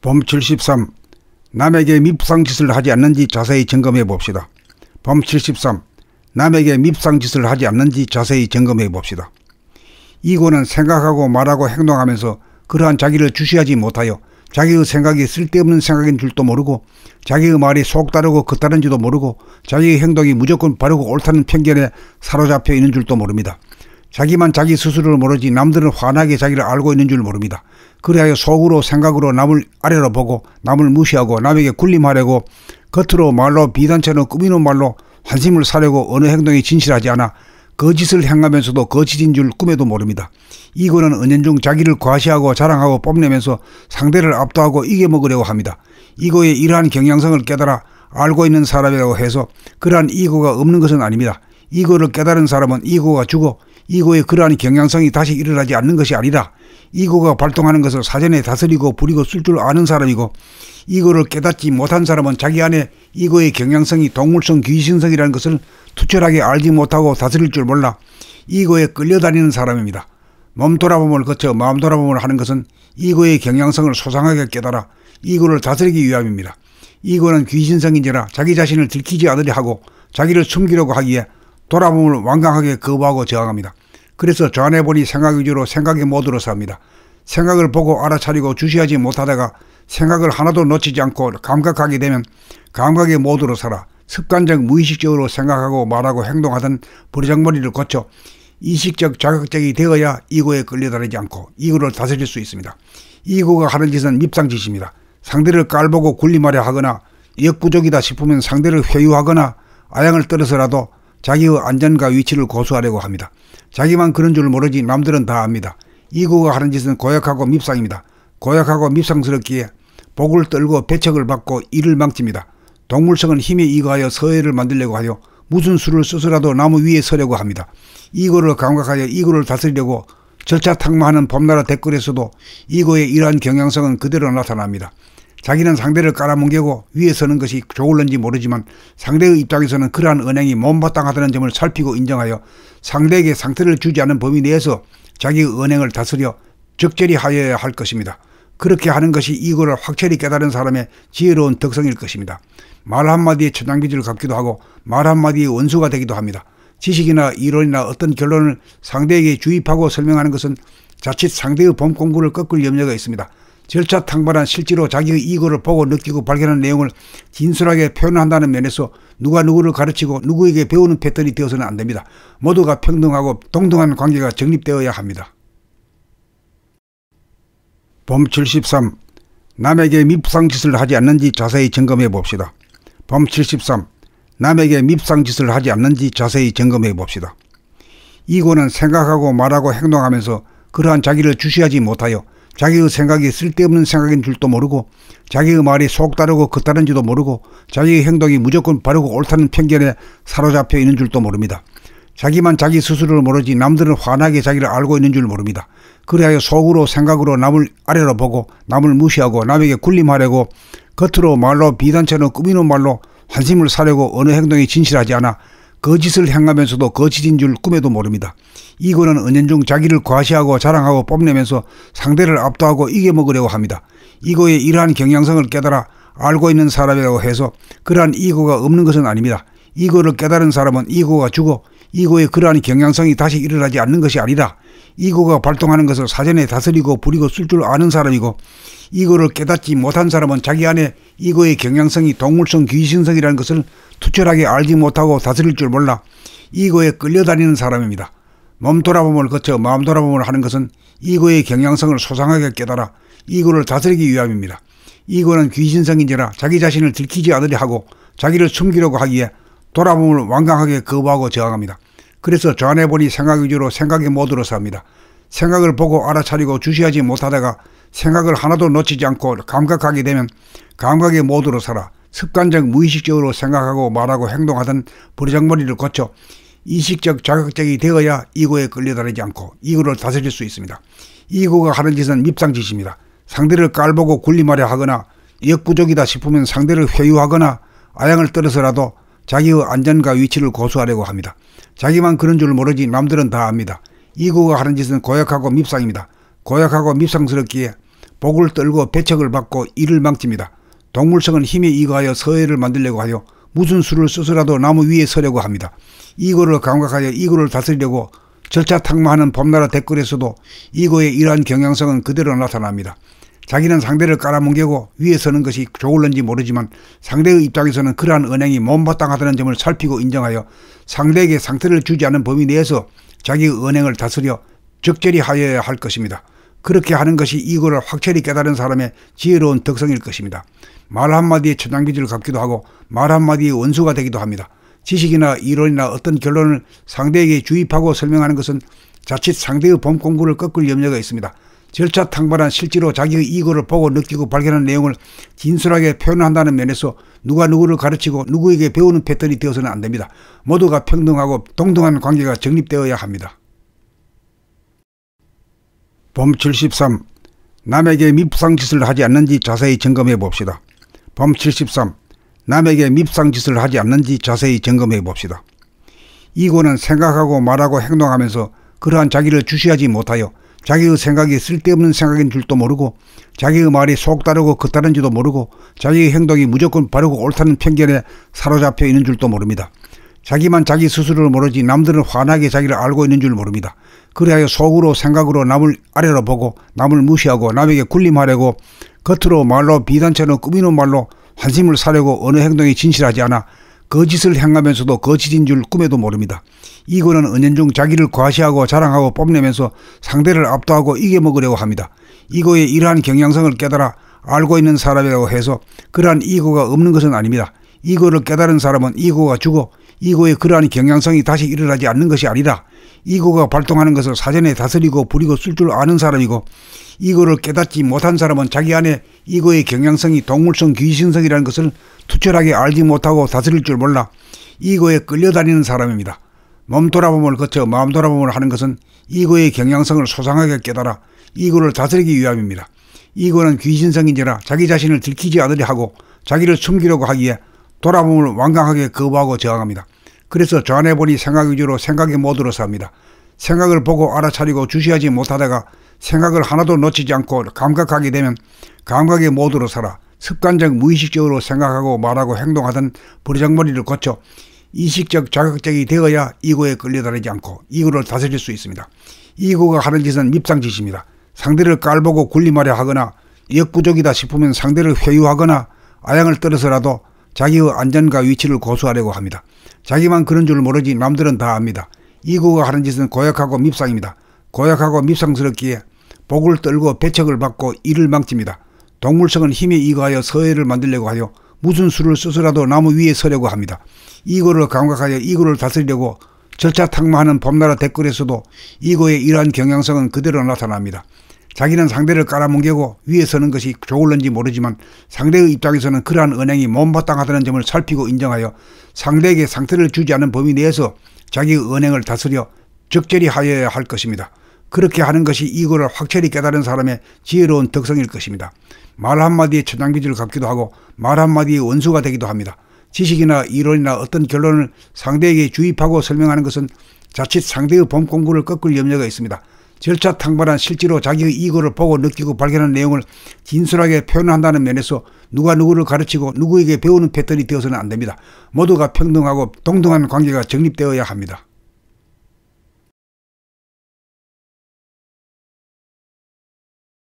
범 73. 남에게 밉상짓을 하지 않는지 자세히 점검해 봅시다. 범 73. 남에게 밉상짓을 하지 않는지 자세히 점검해 봅시다. 이고는 생각하고 말하고 행동하면서 그러한 자기를 주시하지 못하여 자기의 생각이 쓸데없는 생각인 줄도 모르고 자기의 말이 속다르고 겉다른지도 모르고 자기의 행동이 무조건 바르고 옳다는 편견에 사로잡혀 있는 줄도 모릅니다. 자기만 자기 스스로를 모르지 남들은 환하게 자기를 알고 있는 줄 모릅니다. 그리하여 속으로 생각으로 남을 아래로 보고 남을 무시하고 남에게 군림하려고 겉으로 말로 비단처럼 꾸미는 말로 환심을 사려고 어느 행동이 진실하지 않아 거짓을 행하면서도 거짓인 줄 꿈에도 모릅니다. 이고는 은연중 자기를 과시하고 자랑하고 뽐내면서 상대를 압도하고 이겨먹으려고 합니다. 이고의 이러한 경향성을 깨달아 알고 있는 사람이라고 해서 그러한 이고가 없는 것은 아닙니다. 이고를 깨달은 사람은 이고가 죽어 이고의 그러한 경향성이 다시 일어나지 않는 것이 아니라 이고가 발동하는 것을 사전에 다스리고 부리고 쓸 줄 아는 사람이고 이고를 깨닫지 못한 사람은 자기 안에 이고의 경향성이 동물성 귀신성이라는 것을 투철하게 알지 못하고 다스릴 줄 몰라 이고에 끌려다니는 사람입니다. 몸 돌아봄을 거쳐 마음 돌아봄을 하는 것은 이고의 경향성을 소상하게 깨달아 이고를 다스리기 위함입니다. 이고는 귀신성인지라 자기 자신을 들키지 않으려 하고 자기를 숨기려고 하기에 돌아봄을 완강하게 거부하고 저항합니다. 그래서 저 안에 보니 생각 위주로 생각의 모드로 삽니다. 생각을 보고 알아차리고 주시하지 못하다가 생각을 하나도 놓치지 않고 감각하게 되면 감각의 모드로 살아 습관적 무의식적으로 생각하고 말하고 행동하던 버리장머리를 거쳐 이식적 자극적이 되어야 이고에 끌려다니지 않고 이고를 다스릴 수 있습니다. 이고가 하는 짓은 밉상짓입니다. 상대를 깔보고 군림하려 하거나 역부족이다 싶으면 상대를 회유하거나 아양을 떨어서라도 자기의 안전과 위치를 고수하려고 합니다. 자기만 그런 줄 모르지 남들은 다 압니다. 이고가 하는 짓은 고약하고 밉상입니다. 고약하고 밉상스럽기에 복을 떨고 배척을 받고 이를 망칩니다. 동물성은 힘에 이거하여 서해를 만들려고 하여 무슨 수를 써서라도 나무 위에 서려고 합니다. 이고를 감각하여 이고를 다스리려고 절차탕마하는 봄나라 댓글에서도 이고의 이러한 경향성은 그대로 나타납니다. 자기는 상대를 깔아뭉개고 위에 서는 것이 좋을는지 모르지만 상대의 입장에서는 그러한 언행이 못마땅하다는 점을 살피고 인정하여 상대에게 상태를 주지 않는 범위 내에서 자기의 언행을 다스려 적절히 하여야 할 것입니다. 그렇게 하는 것이 이고를 확실히 깨달은 사람의 지혜로운 덕성일 것입니다. 말 한마디에 천냥빚을 갚기도 하고 말 한마디에 원수가 되기도 합니다. 지식이나 이론이나 어떤 결론을 상대에게 주입하고 설명하는 것은 자칫 상대의 본 공부를 꺾을 염려가 있습니다. 절차탕발한 실제로 자기의 이고를 보고 느끼고 발견한 내용을 진솔하게 표현한다는 면에서 누가 누구를 가르치고 누구에게 배우는 패턴이 되어서는 안 됩니다. 모두가 평등하고 동등한 관계가 정립되어야 합니다. 범 73. 남에게 밉상짓을 하지 않는지 자세히 점검해 봅시다. 범 73. 남에게 밉상짓을 하지 않는지 자세히 점검해 봅시다. 이고는 생각하고 말하고 행동하면서 그러한 자기를 주시하지 못하여 자기의 생각이 쓸데없는 생각인 줄도 모르고 자기의 말이 속다르고 겉다른지도 모르고 자기의 행동이 무조건 바르고 옳다는 편견에 사로잡혀 있는 줄도 모릅니다. 자기만 자기 스스로를 모르지 남들은 환하게 자기를 알고 있는 줄 모릅니다. 그리하여 속으로 생각으로 남을 아래로 보고 남을 무시하고 남에게 군림하려고 겉으로 말로 비단처럼 꾸미는 말로 환심을 사려고 어느 행동이 진실하지 않아 거짓을 행하면서도 거짓인 줄 꿈에도 모릅니다. 이고는 은연중 자기를 과시하고 자랑하고 뽐내면서 상대를 압도하고 이겨먹으려고 합니다. 이고의 이러한 경향성을 깨달아 알고 있는 사람이라고 해서 그러한 이고가 없는 것은 아닙니다. 이고를 깨달은 사람은 이고가 죽어 이고의 그러한 경향성이 다시 일어나지 않는 것이 아니라 이고가 발동하는 것을 사전에 다스리고 부리고 쓸 줄 아는 사람이고 이고를 깨닫지 못한 사람은 자기 안에 이고의 경향성이 동물성 귀신성이라는 것을 투철하게 알지 못하고 다스릴 줄 몰라 이고에 끌려다니는 사람입니다. 몸 돌아봄을 거쳐 마음 돌아봄을 하는 것은 이고의 경향성을 소상하게 깨달아 이고를 다스리기 위함입니다. 이고는 귀신성인지라 자기 자신을 들키지 않으려 하고 자기를 숨기려고 하기에 돌아봄을 완강하게 거부하고 저항합니다. 그래서 저 안에 보니 생각 위주로 생각의 모드로 삽니다. 생각을 보고 알아차리고 주시하지 못하다가 생각을 하나도 놓치지 않고 감각하게 되면 감각의 모드로 살아 습관적 무의식적으로 생각하고 말하고 행동하던 버리장머리를 거쳐 이식적 자극적이 되어야 이고에 끌려다니지 않고 이고를 다스릴 수 있습니다. 이고가 하는 짓은 밉상짓입니다. 상대를 깔보고 군림하려 하거나 역부족이다 싶으면 상대를 회유하거나 아양을 떨어서라도 자기의 안전과 위치를 고수하려고 합니다. 자기만 그런 줄 모르지 남들은 다 압니다. 이고가 하는 짓은 고약하고 밉상입니다. 고약하고 밉상스럽기에 복을 떨고 배척을 받고 이를 망칩니다. 동물성은 힘에 이거하여 서해를 만들려고 하여 무슨 수를 써서라도 나무 위에 서려고 합니다. 이고를 감각하여 이고를 다스리려고 절차탕마하는 봄나라 댓글에서도 이고의 이러한 경향성은 그대로 나타납니다. 자기는 상대를 깔아뭉개고 위에 서는 것이 좋을는지 모르지만 상대의 입장에서는 그러한 언행이 못마땅하다는 점을 살피고 인정하여 상대에게 상태를 주지 않은 범위 내에서 자기의 언행을 다스려 적절히 하여야 할 것입니다. 그렇게 하는 것이 이거를 확실히 깨달은 사람의 지혜로운 덕성일 것입니다. 말 한마디에 천장빚을 갚기도 하고 말 한마디에 원수가 되기도 합니다. 지식이나 이론이나 어떤 결론을 상대에게 주입하고 설명하는 것은 자칫 상대의 본 공부를 꺾을 염려가 있습니다. 절차탕발한 실제로 자기의 이거를 보고 느끼고 발견한 내용을 진솔하게 표현한다는 면에서 누가 누구를 가르치고 누구에게 배우는 패턴이 되어서는 안 됩니다. 모두가 평등하고 동등한 관계가 정립되어야 합니다. 봄 73. 남에게 밉상짓을 하지 않는지 자세히 점검해 봅시다. 봄 73. 남에게 밉상짓을 하지 않는지 자세히 점검해 봅시다. 이고는 생각하고 말하고 행동하면서 그러한 자기를 주시하지 못하여 자기의 생각이 쓸데없는 생각인 줄도 모르고 자기의 말이 속다르고 겉다른지도 모르고 자기의 행동이 무조건 바르고 옳다는 편견에 사로잡혀 있는 줄도 모릅니다. 자기만 자기 스스로를 모르지 남들은 환하게 자기를 알고 있는 줄 모릅니다. 그리하여 속으로 생각으로 남을 아래로 보고 남을 무시하고 남에게 군림하려고 겉으로 말로 비단처럼 꾸미는 말로 환심을 사려고 어느 행동이 진실하지 않아 거짓을 행하면서도 거짓인 줄 꿈에도 모릅니다. 이거는 은연중 자기를 과시하고 자랑하고 뽐내면서 상대를 압도하고 이겨먹으려고 합니다. 이거의 이러한 경향성을 깨달아 알고 있는 사람이라고 해서 그러한 이고가 없는 것은 아닙니다. 이거를 깨달은 사람은 이고가 죽어 이고의 그러한 경향성이 다시 일어나지 않는 것이 아니라 이고가 발동하는 것을 사전에 다스리고 부리고 쓸 줄 아는 사람이고 이거를 깨닫지 못한 사람은 자기 안에 이거의 경향성이 동물성 귀신성이라는 것을 투철하게 알지 못하고 다스릴 줄 몰라 이거에 끌려다니는 사람입니다. 몸 돌아봄을 거쳐 마음 돌아봄을 하는 것은 이거의 경향성을 소상하게 깨달아 이거를 다스리기 위함입니다. 이거는 귀신성인지라 자기 자신을 들키지 않으려 하고 자기를 숨기려고 하기에 돌아봄을 완강하게 거부하고 저항합니다. 그래서 저 안에 보니 생각 위주로 생각의 모드로 삽니다. 생각을 보고 알아차리고 주시하지 못하다가 생각을 하나도 놓치지 않고 감각하게 되면 감각의 모드로 살아 습관적 무의식적으로 생각하고 말하고 행동하던 버르장머리를 거쳐 이식적 자극적이 되어야 이고에 끌려다니지 않고 이고를 다스릴 수 있습니다. 이고가 하는 짓은 밉상짓입니다. 상대를 깔보고 군림하려 하거나 역부족이다 싶으면 상대를 회유하거나 아양을 떨어서라도 자기의 안전과 위치를 고수하려고 합니다. 자기만 그런 줄 모르지 남들은 다 압니다. 이고가 하는 짓은 고약하고 밉상입니다. 고약하고 밉상스럽기에 복을 떨고 배척을 받고 이를 망칩니다. 동물성은 힘에 이거하여 서해를 만들려고 하여 무슨 수를 써서라도 나무 위에 서려고 합니다. 이고를 감각하여 이고를 다스리려고 절차탕마하는 봄나라 댓글에서도 이고의 이러한 경향성은 그대로 나타납니다. 자기는 상대를 깔아뭉개고 위에 서는 것이 좋을는지 모르지만 상대의 입장에서는 그러한 언행이 못마땅하다는 점을 살피고 인정하여 상대에게 상태를 주지 않은 범위 내에서 자기의 언행을 다스려 적절히 하여야 할 것입니다. 그렇게 하는 것이 이거를 확실히 깨달은 사람의 지혜로운 덕성일 것입니다. 말 한마디에 천장빚을 갚기도 하고 말 한마디에 원수가 되기도 합니다. 지식이나 이론이나 어떤 결론을 상대에게 주입하고 설명하는 것은 자칫 상대의 본 공부를 꺾을 염려가 있습니다. 절차탕발한 실제로 자기의 이거를 보고 느끼고 발견한 내용을 진솔하게 표현한다는 면에서 누가 누구를 가르치고 누구에게 배우는 패턴이 되어서는 안 됩니다. 모두가 평등하고 동등한 관계가 정립되어야 합니다.